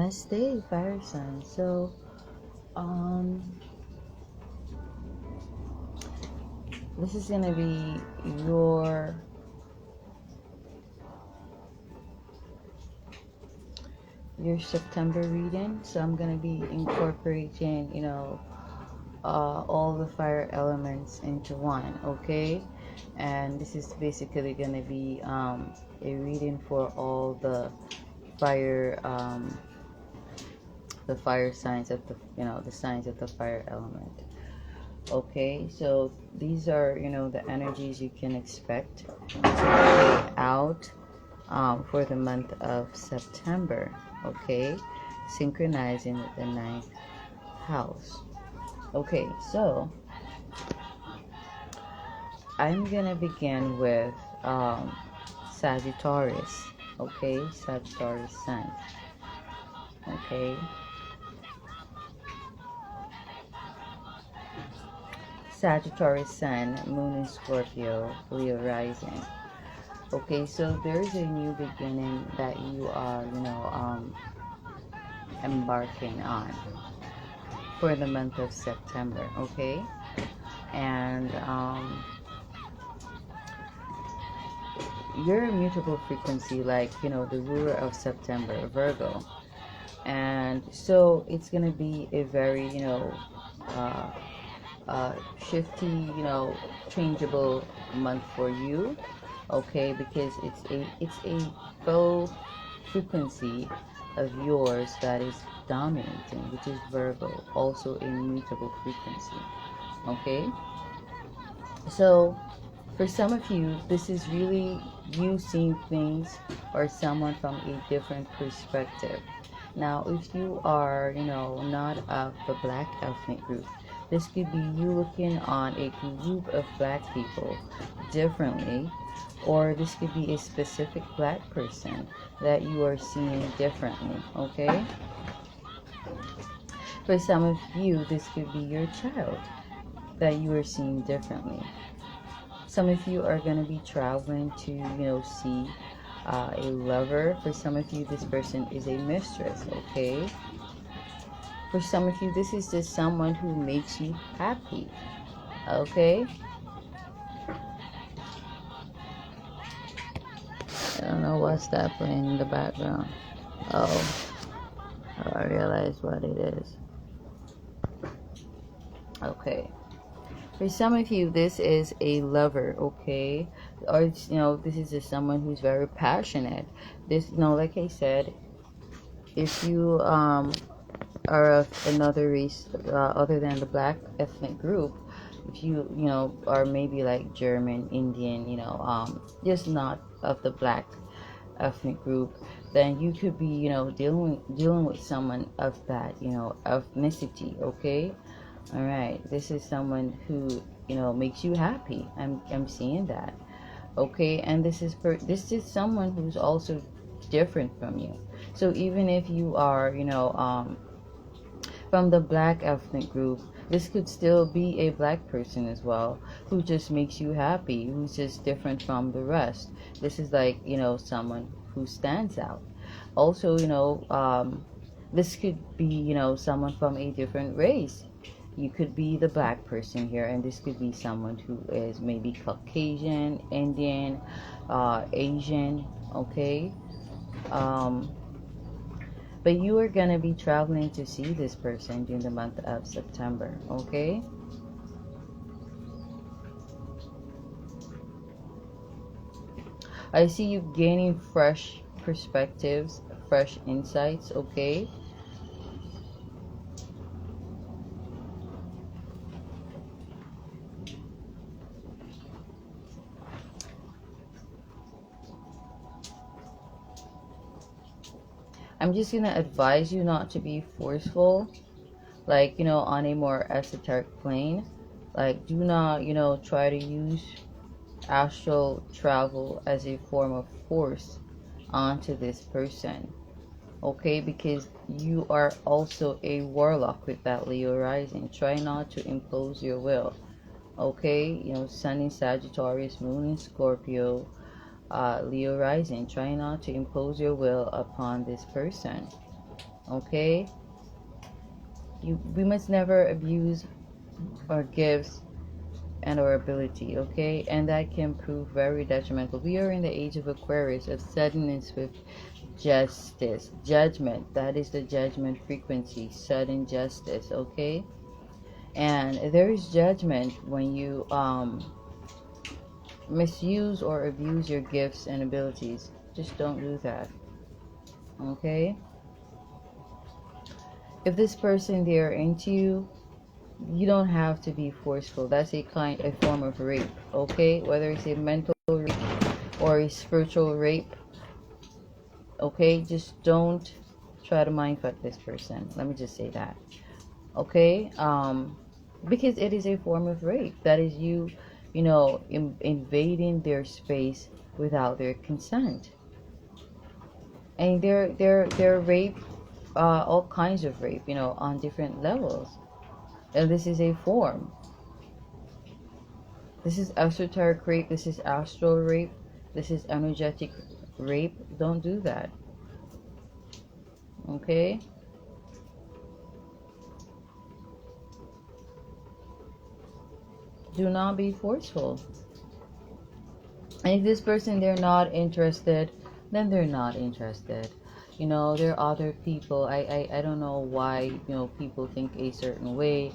Namaste, fire sign. So, this is gonna be your September reading. So I'm gonna be incorporating, all the fire elements into one. Okay, and this is basically gonna be a reading for all the fire signs of the signs of the fire element. Okay, so these are the energies you can expect to play out for the month of September. Okay, synchronizing with the 9th house. Okay, so I'm gonna begin with Sagittarius. Okay, Sagittarius sun. Okay, Sagittarius sun, moon in Scorpio, Leo rising. Okay, so there's a new beginning that you are embarking on for the month of September. Okay, and your immutable frequency, like the ruler of September, Virgo, and so it's gonna be a very shifty, changeable month for you. Okay, because it's a full frequency of yours that is dominating, which is Virgo, also immutable frequency. Okay, so for some of you, this is really you seeing things or someone from a different perspective. Now, if you are, not of the black ethnic group, this could be you looking on a group of black people differently, or this could be a specific black person that you are seeing differently. Okay? For some of you, this could be your child that you are seeing differently. Some of you are going to be traveling to, see a lover. For some of you, this person is a mistress, okay? For some of you, this is just someone who makes you happy, okay? I don't know what's that playing in the background. Oh, I realize what it is. Okay. For some of you, this is a lover, okay? Or, this is just someone who's very passionate. This, like I said, if you are of another race other than the black ethnic group, if you, are maybe like German, Indian, just not of the black ethnic group, then you could be, dealing with someone of that, ethnicity, okay? All right, this is someone who makes you happy. I'm seeing that. Okay, and this is someone who's also different from you. So even if you are from the black ethnic group, this could still be a black person as well who just makes you happy, who's just different from the rest. This is like someone who stands out. Also, this could be someone from a different race. You could be the black person here, and this could be someone who is maybe Caucasian, Indian, Asian, okay? But you are going to be traveling to see this person during the month of September, okay? I see you gaining fresh perspectives, fresh insights, okay? I'm just going to advise you not to be forceful, like, on a more esoteric plane. Like, do not, try to use astral travel as a form of force onto this person, okay? Because you are also a warlock with that Leo rising. Try not to impose your will, okay? Sun in Sagittarius, moon in Scorpio, Leo rising. Try not to impose your will upon this person. Okay, we must never abuse our gifts and our ability, okay? And that can prove very detrimental. We are in the age of Aquarius, of sudden and swift justice, judgment. That is the judgment frequency, sudden justice, okay? And there is judgment when you misuse or abuse your gifts and abilities. Just don't do that, okay? If this person, they are into you, you don't have to be forceful. That's a form of rape, okay? Whether it's a mental rape or a spiritual rape, okay? Just don't try to mind fuck this person. Let me just say that, okay? Because it is a form of rape. That is you, invading their space without their consent. And they're rape, all kinds of rape, on different levels. And this is a form. This is esoteric rape. This is astral rape. This is energetic rape. Don't do that. Okay? Do not be forceful. And if this person, they're not interested, then they're not interested. There are other people. I don't know why, people think a certain way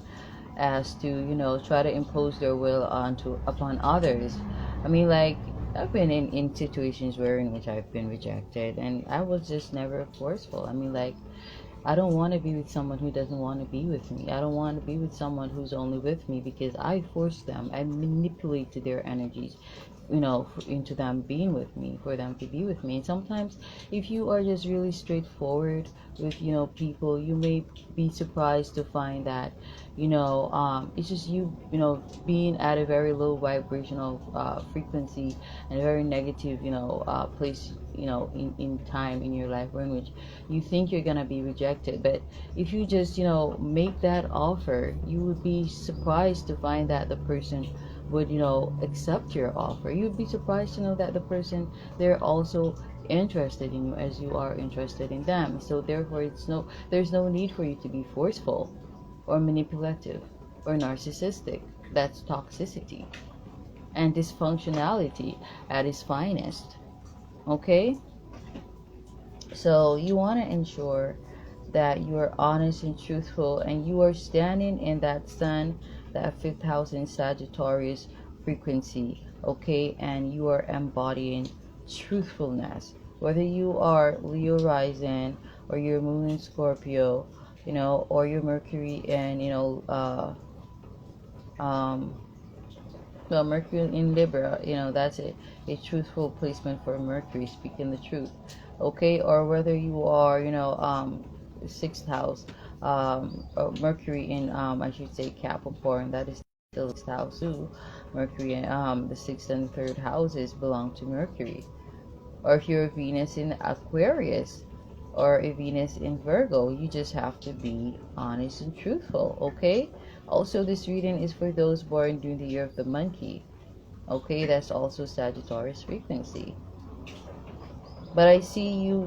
as to, try to impose their will upon others. I mean, like, I've been in situations in which I've been rejected, and I was just never forceful. I mean, like, I don't want to be with someone who doesn't want to be with me. I don't want to be with someone who's only with me because I forced them. I manipulated their energies, into them being with me, for them to be with me. And sometimes, if you are just really straightforward with, people, you may be surprised to find that, it's just you, being at a very low vibrational frequency and a very negative, place, in time in your life in which you think you're gonna be rejected. But if you just, make that offer, you would be surprised to find that the person would, accept your offer. You'd be surprised to know that the person, they're also interested in you as you are interested in them. So therefore, there's no need for you to be forceful or manipulative or narcissistic. That's toxicity and dysfunctionality at its finest. Okay? So you want to ensure that you are honest and truthful, and you are standing in that sun, that fifth house in Sagittarius frequency, okay? And you are embodying truthfulness. Whether you are Leo rising, or your moon in Scorpio, or your Mercury in, well, Mercury in Libra, that's a truthful placement for Mercury, speaking the truth, okay? Or whether you are, sixth house, Mercury in, I should say, Capricorn, that is the sixth house too. Mercury, the sixth and third houses belong to Mercury. Or if you're a Venus in Aquarius, or a Venus in Virgo, you just have to be honest and truthful, okay? Also, this reading is for those born during the year of the monkey, okay? That's also Sagittarius frequency. But I see you,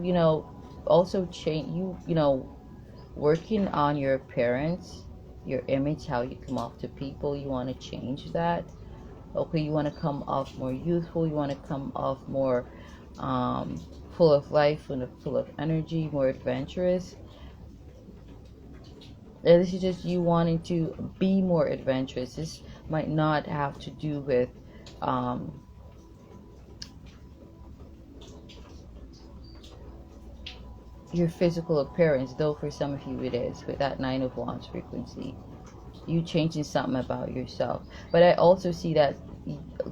also change, working on your appearance, your image, how you come off to people. You want to change that, okay? You want to come off more youthful. You want to come off more full of life and full of energy, more adventurous. And this is just you wanting to be more adventurous. This might not have to do with your physical appearance, though for some of you it is, with that Nine of Wands frequency. You changing something about yourself. But I also see that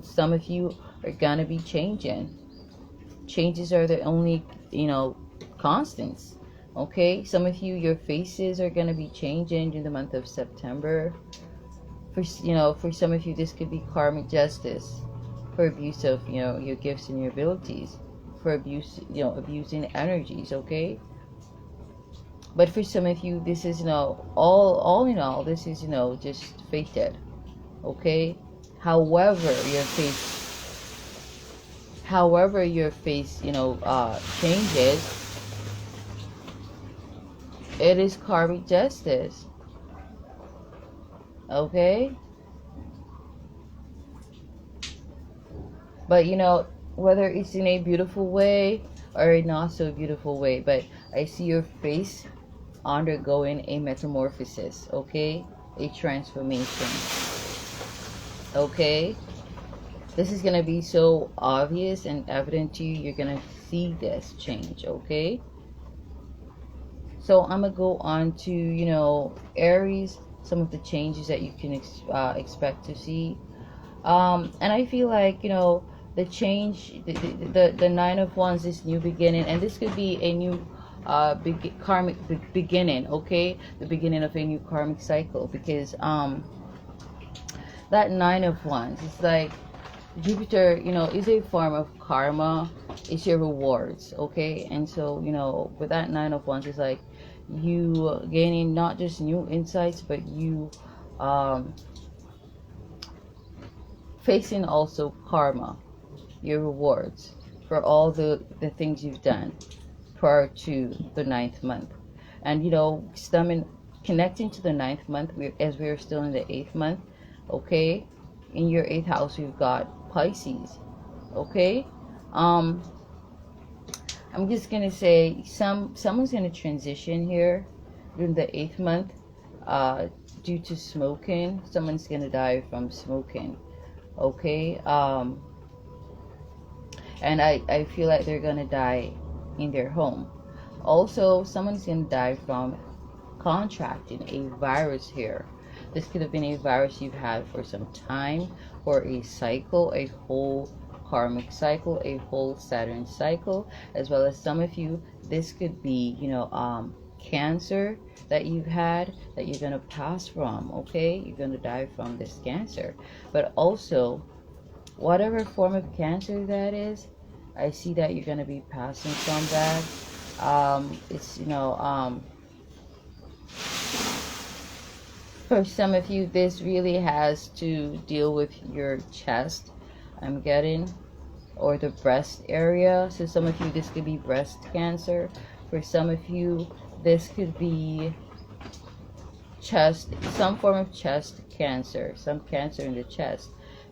some of you are gonna be changing. Changes are the only, constants. Okay, some of you, your faces are gonna be changing in the month of September. For some of you, this could be karmic justice for abuse of, your gifts and your abilities, for abuse, abusing energies. Okay, but for some of you, this is, all in all, this is, just fated. Okay, however your face changes, It is karmic justice. Okay? But you know, whether it's in a beautiful way or a not so beautiful way, but I see your face undergoing a metamorphosis, okay? A transformation. Okay? This is going to be so obvious and evident to you. You're going to see this change, okay? So I'm going to go on to, you know, Aries, some of the changes that you can expect to see. And I feel like, you know, the change, the Nine of Wands, this new beginning, and this could be a new karmic beginning, okay? The beginning of a new karmic cycle, because that Nine of Wands is like Jupiter, you know, is a form of karma. It's your rewards, okay? And so, you know, with that Nine of Wands, it's like you gaining not just new insights, but you facing also karma, your rewards for all the things you've done prior to the 9th month. And, you know, connecting to the 9th month, as we're still in the 8th month, okay? In your 8th house, we've got Pisces, okay? I'm just gonna say someone's gonna transition here during the 8th month due to smoking. Someone's gonna die from smoking, okay? And I feel like they're gonna die in their home. Also, someone's gonna die from contracting a virus here. This could have been a virus you've had for some time, or a cycle, a whole karmic cycle, a whole Saturn cycle, as well as some of you, this could be, you know, cancer that you've had that you're going to pass from, okay? You're going to die from this cancer. But also, whatever form of cancer that is, I see that you're going to be passing from that. It's, you know, for some of you, this really has to deal with your chest, I'm getting, or the breast area. So some of you, this could be breast cancer. For some of you, this could be chest, some form of chest cancer, some cancer in the chest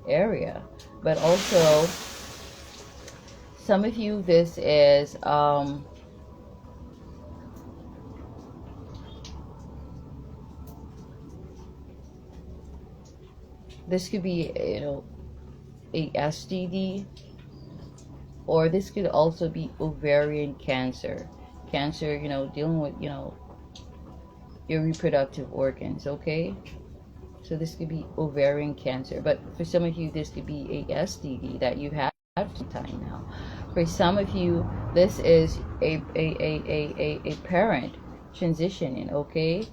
area. But also, some of you, this is this could be, you know, a STD, or this could also be ovarian cancer. Cancer, you know, dealing with, you know, your reproductive organs, okay? So this could be ovarian cancer. But for some of you, this could be a STD that you have some time now. For some of you, this is a parent transitioning, okay?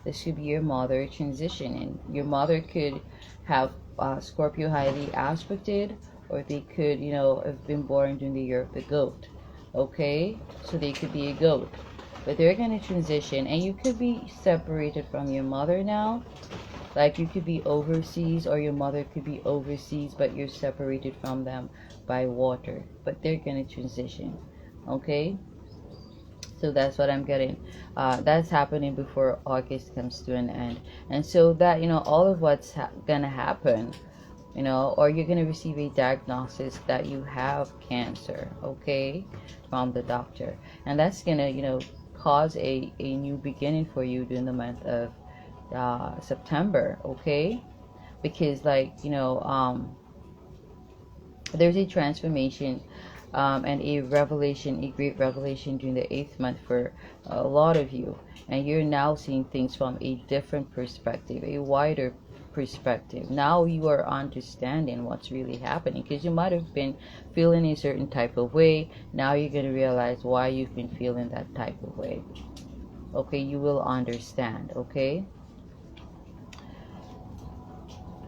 This could be your mother transitioning. Your mother could have Scorpio highly aspected, or they could, you know, have been born during the year of the goat, okay? So they could be a goat, but they're going to transition, and you could be separated from your mother now. Like you could be overseas, or your mother could be overseas, but you're separated from them by water, but they're going to transition, okay? So that's what I'm getting. That's happening before August comes to an end. And so that, you know, all of what's gonna happen, you know, or you're gonna receive a diagnosis that you have cancer, okay, from the doctor. And that's gonna, you know, cause a new beginning for you during the month of September, okay? Because, like, you know, there's a transformation and a revelation, a great revelation during the 8th month for a lot of you. And you're now seeing things from a different perspective, a wider perspective. Now you are understanding what's really happening, because you might have been feeling a certain type of way. Now you're going to realize why you've been feeling that type of way. Okay, you will understand, okay?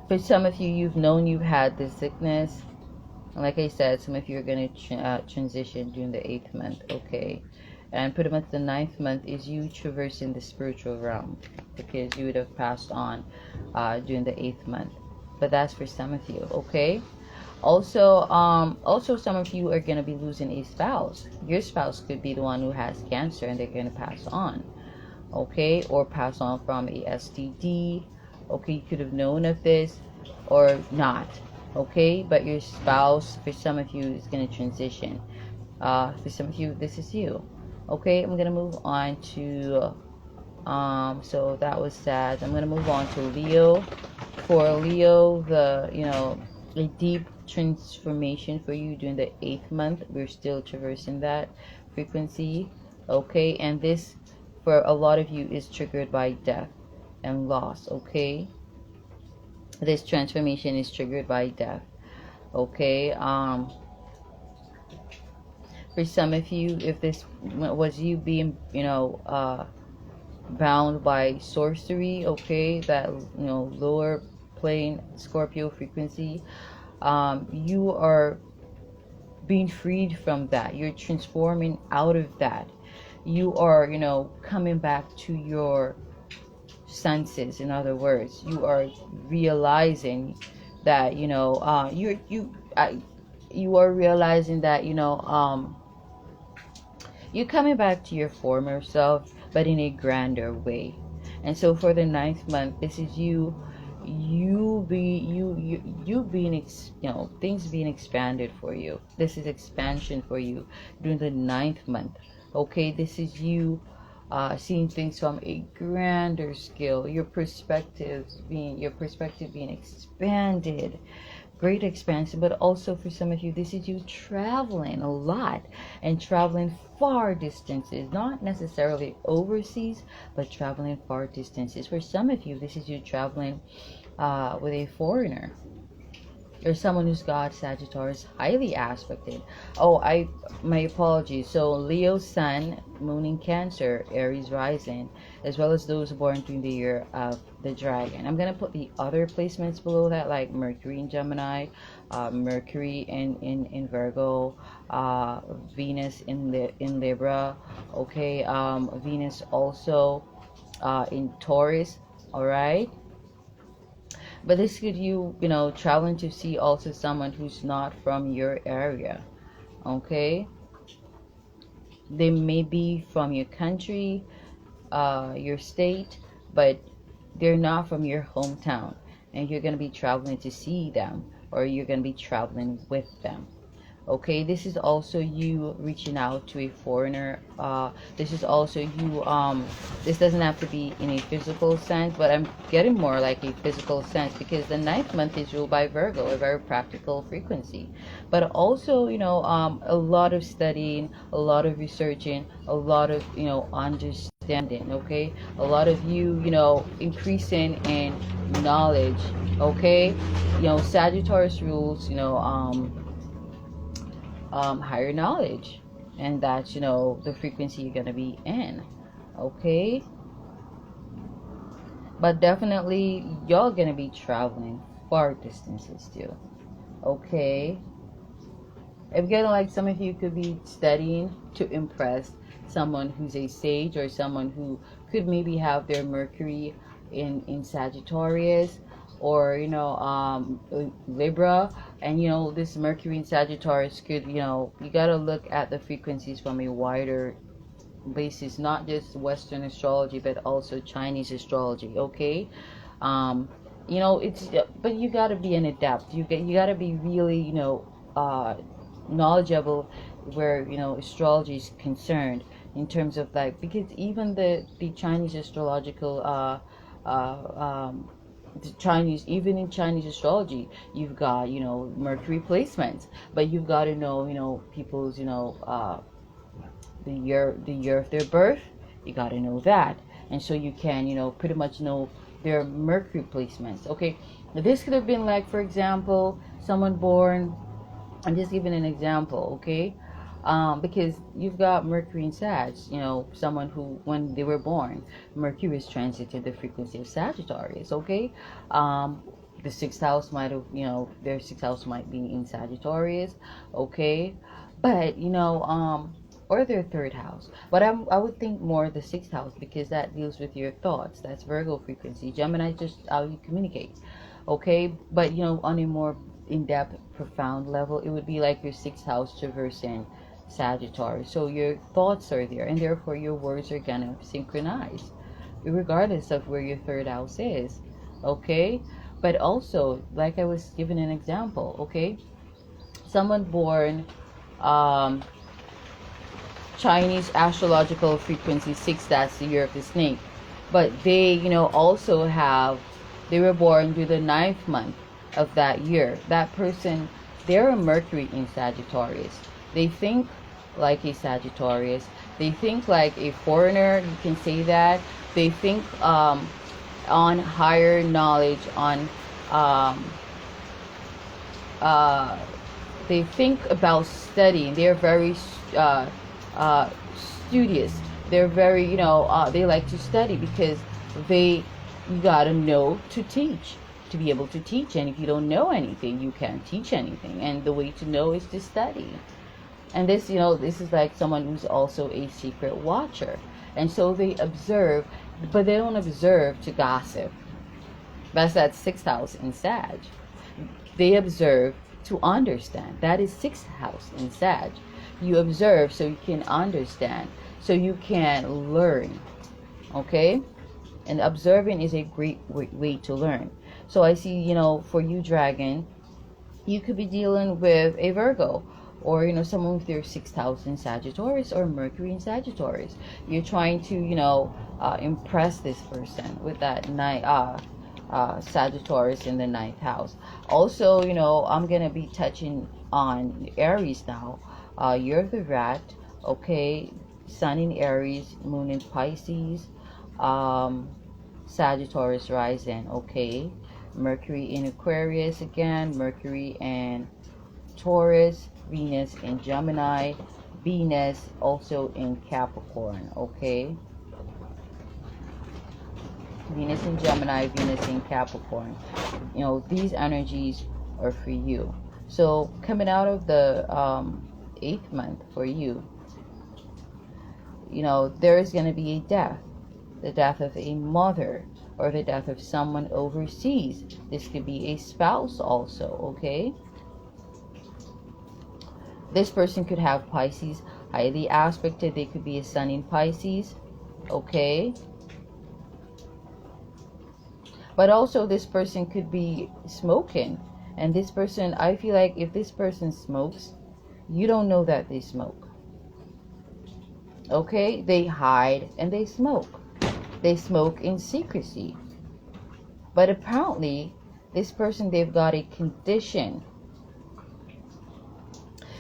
For some of you, you've known you've had this sickness. Like I said, some of you are going to transition during the 8th month, okay? And pretty much the 9th month is you traversing the spiritual realm, because you would have passed on during the 8th month. But that's for some of you, okay? Also, some of you are going to be losing a spouse. Your spouse could be the one who has cancer, and they're going to pass on, okay, or pass on from a STD. Okay, you could have known of this or not, okay, but your spouse, for some of you, is going to transition. For some of you, this is you. Okay, I'm going to move on to so that was sad. I'm going to move on to Leo. For Leo, a deep transformation for you during the 8th month. We're still traversing that frequency. Okay, and this for a lot of you is triggered by death and loss. Okay, this transformation is triggered by death. Okay, for some of you, if this was you being, bound by sorcery, okay, that, lower plane Scorpio frequency, you are being freed from that. You're transforming out of that. You are, coming back to your senses. In other words, you are realizing that, you are realizing that, you're coming back to your former self, but in a grander way. And so for the 9th month, this is you being, things being expanded for you. This is expansion for you during the 9th month. Okay, this is you seeing things from a grander scale. Your perspective being expanded. Great expansion. But also for some of you, this is you traveling a lot and traveling far distances, not necessarily overseas, but traveling far distances. For some of you, this is you traveling with a foreigner or someone who's got Sagittarius highly aspected. Oh, my apologies. So Leo Sun, Moon in Cancer, Aries rising, as well as those born during the year of the Dragon. I'm gonna put the other placements below that, like Mercury in Gemini, Mercury in Virgo, Venus in Libra. Okay, Venus also in Taurus. All right. But this could you traveling to see also someone who's not from your area. Okay, they may be from your country, your state, but they're not from your hometown, and you're going to be traveling to see them, or you're going to be traveling with them. Okay, this is also you reaching out to a foreigner. This is also you, this doesn't have to be in a physical sense, but I'm getting more like a physical sense, because the 9th month is ruled by Virgo, a very practical frequency. But also, a lot of studying, a lot of researching, a lot of, understanding. Okay, a lot of you, increasing in knowledge. Okay, Sagittarius rules, higher knowledge, and that's the frequency you're gonna be in. Okay, but definitely y'all gonna be traveling far distances too. Okay, I'm getting like some of you could be studying to impress someone who's a sage, or someone who could maybe have their Mercury in Sagittarius, or Libra. And this Mercury in Sagittarius could, you got to look at the frequencies from a wider basis, not just Western astrology, but also Chinese astrology. Okay, it's, but you got to be an adept. You got to be really knowledgeable where astrology is concerned, in terms of like, because even the Chinese astrological even in Chinese astrology, you've got Mercury placements, but you've got to know people's the year of their birth. You got to know that, and so you can pretty much know their Mercury placements. Okay, this could have been like, for example, someone born, I'm just giving an example. Okay, because you've got Mercury in Sag, someone who, when they were born, Mercury is transited the frequency of Sagittarius. Okay, the 6th house might have, their 6th house might be in Sagittarius. Okay, but or their 3rd house, but I would think more the 6th house, because that deals with your thoughts. That's Virgo frequency. Gemini, just how you communicate. Okay, but on a more in-depth, profound level, it would be like your 6th house traversing Sagittarius. So your thoughts are there, and therefore your words are gonna synchronize. regardless of where your third house is. Okay, but also, like I was giving an example, okay, someone born um Chinese astrological frequency 6, that's the year of the snake, but they, also have, they were born through the 9th month of that year. That person, they're a Mercury in Sagittarius. They think like a Sagittarius. They think like a foreigner, you can say that. They think on higher knowledge, on uh, they think about studying. They're very uh, studious. They're very, they like to study because you gotta know to teach, to be able to teach. And if you don't know anything, you can't teach anything. And the way to know is to study. And this, this is like someone who's also a secret watcher. And so they observe, but they don't observe to gossip. That's that 6th house in Sag. They observe to understand. That is 6th house in Sag. You observe so you can understand, so you can learn. Okay? And observing is a great way to learn. So I see, for you, Dragon, you could be dealing with a Virgo, or someone with their 6th house in Sagittarius or Mercury in Sagittarius. You're trying to impress this person with that Sagittarius in the 9th house. Also, I'm gonna be touching on Aries now. You're the rat, okay? Sun in Aries, Moon in Pisces, Sagittarius rising, okay? Mercury in Aquarius again, Mercury in Taurus, Venus in Gemini, Venus also in Capricorn, okay? Venus in Gemini, Venus in Capricorn. These energies are for you. So coming out of the 8th month for you, there is going to be a death. The death of a mother, or the death of someone overseas. This could be a spouse also, okay? This person could have Pisces highly aspected. They could be a sun in Pisces, okay? But also this person could be smoking. And this person, I feel like if this person smokes, you don't know that they smoke. Okay? They hide and they smoke. They smoke in secrecy. But apparently, this person, they've got a condition.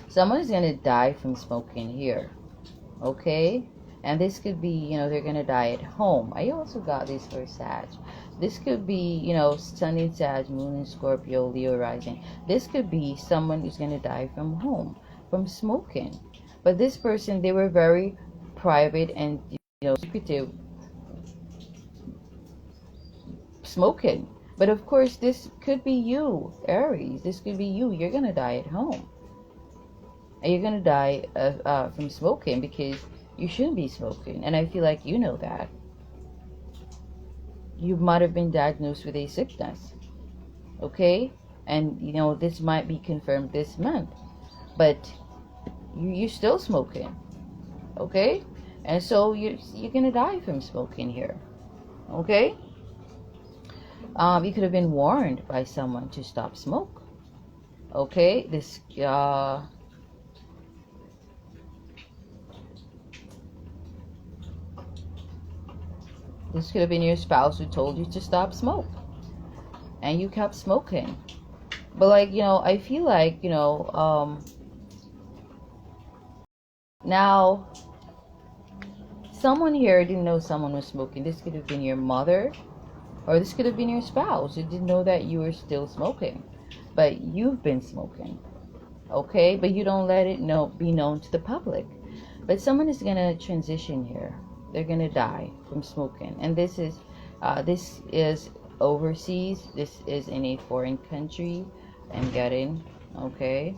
Someone is going to die from smoking here. Okay? And this could be, they're going to die at home. I also got this for Sag. This could be, Sun in Sag, Moon in Scorpio, Leo rising. This could be someone who's going to die from home, from smoking. But this person, they were very private and, secretive, smoking. But of course, this could be you, Aries. This could be you. You're going to die at home. And you're going to die from smoking because you shouldn't be smoking. And I feel like you know that. You might have been diagnosed with a sickness. Okay? And, this might be confirmed this month. But you're still smoking. Okay? And so you're going to die from smoking here. Okay? You could have been warned by someone to stop smoke. Okay? This could have been your spouse who told you to stop smoke. And you kept smoking. But I feel like, now someone here didn't know someone was smoking. This could have been your mother, or this could have been your spouse who didn't know that you were still smoking. But you've been smoking. Okay? But you don't let it be known to the public. But someone is going to transition here. They're going to die from smoking. And this is overseas. This is in a foreign country. I'm getting, okay?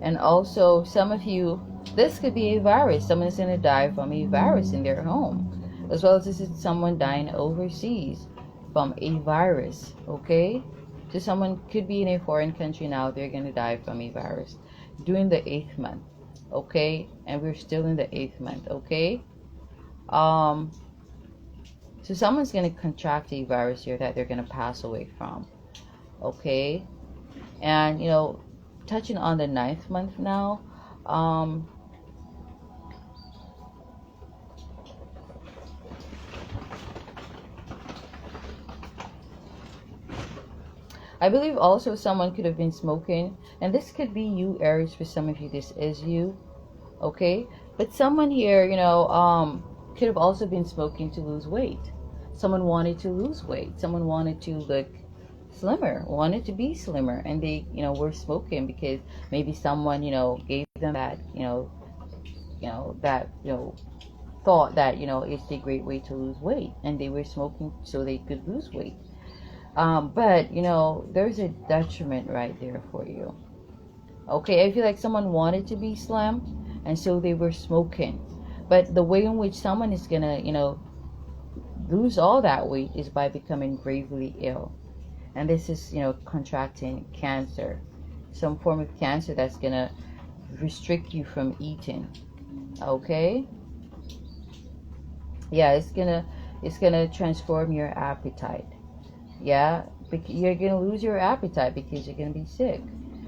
And also, some of you, this could be a virus. Someone is going to die from a virus in their home. As well as this is someone dying overseas from a virus, okay? So someone could be in a foreign country now. They're going to die from a virus during the 8th month. okay? And we're still in the 8th month, okay? So someone's going to contract a virus here that they're going to pass away from, okay? And, you know, touching on the 9th month now, I believe also someone could have been smoking, and this could be you, Aries. For some of you, this is you, okay? But someone here, you know, could have also been smoking to lose weight. Someone wanted to lose weight. Someone wanted to look slimmer, wanted to be slimmer, and they, you know, were smoking because maybe someone, you know, gave them that, thought that, you know, it's a great way to lose weight, and they were smoking so they could lose weight. But, you know, there's a detriment right there for you. Okay, I feel like someone wanted to be slim, and so they were smoking. But the way in which someone is gonna, you know, lose all that weight is by becoming gravely ill. And this is, you know, contracting cancer. Some form of cancer that's gonna restrict you from eating. Okay? Yeah, it's gonna transform your appetite. Yeah, you're gonna lose your appetite because you're gonna be sick,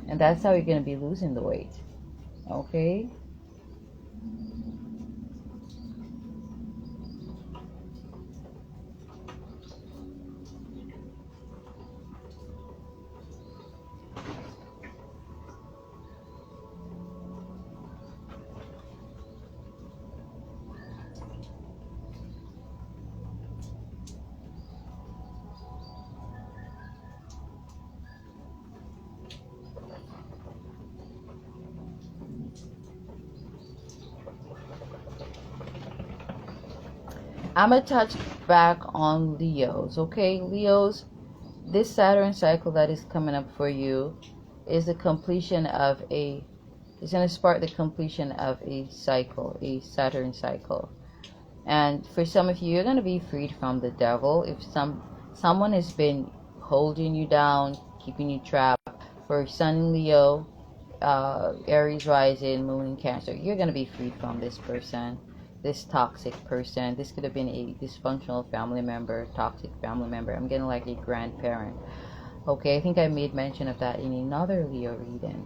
and that's how you're gonna be losing the weight. Okay. I'm gonna touch back on Leos, okay? Leos, this Saturn cycle that is coming up for you is the completion of it's gonna spark the completion of a cycle, a Saturn cycle. And for some of you, you're gonna be freed from the devil. If someone has been holding you down, keeping you trapped, for Sun in Leo, Aries rising, Moon in Cancer, you're gonna be freed from this person. This toxic person. This could have been a dysfunctional family member, toxic family member. I'm getting like a grandparent. Okay, I think I made mention of that in another Leo reading.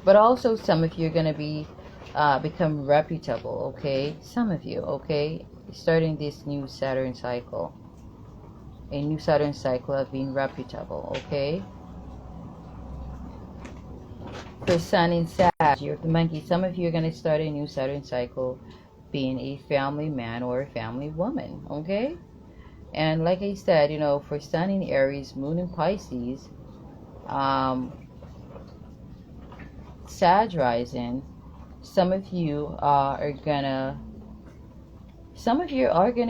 But also some of you are going to be become reputable, okay? Some of you, okay? Starting this new Saturn cycle. A new Saturn cycle of being reputable, okay? For Sun in Sag, you're the monkey. Some of you are going to start a new Saturn cycle being a family man or a family woman, okay? And like I said, you know, for Sun in Aries, Moon in Pisces, Sag rising, some of you are gonna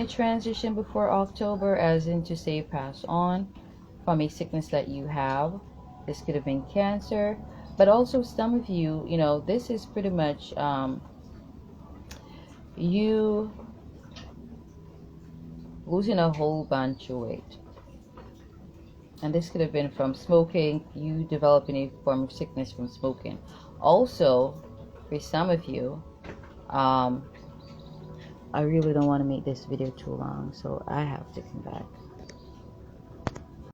transition before October, as in to say pass on from a sickness that you have. This could have been cancer. But also some of you, you know, this is pretty much you losing a whole bunch of weight. And this could have been from smoking, you developing a form of sickness from smoking. Also, for some of you, I really don't want to make this video too long, so I have to come back.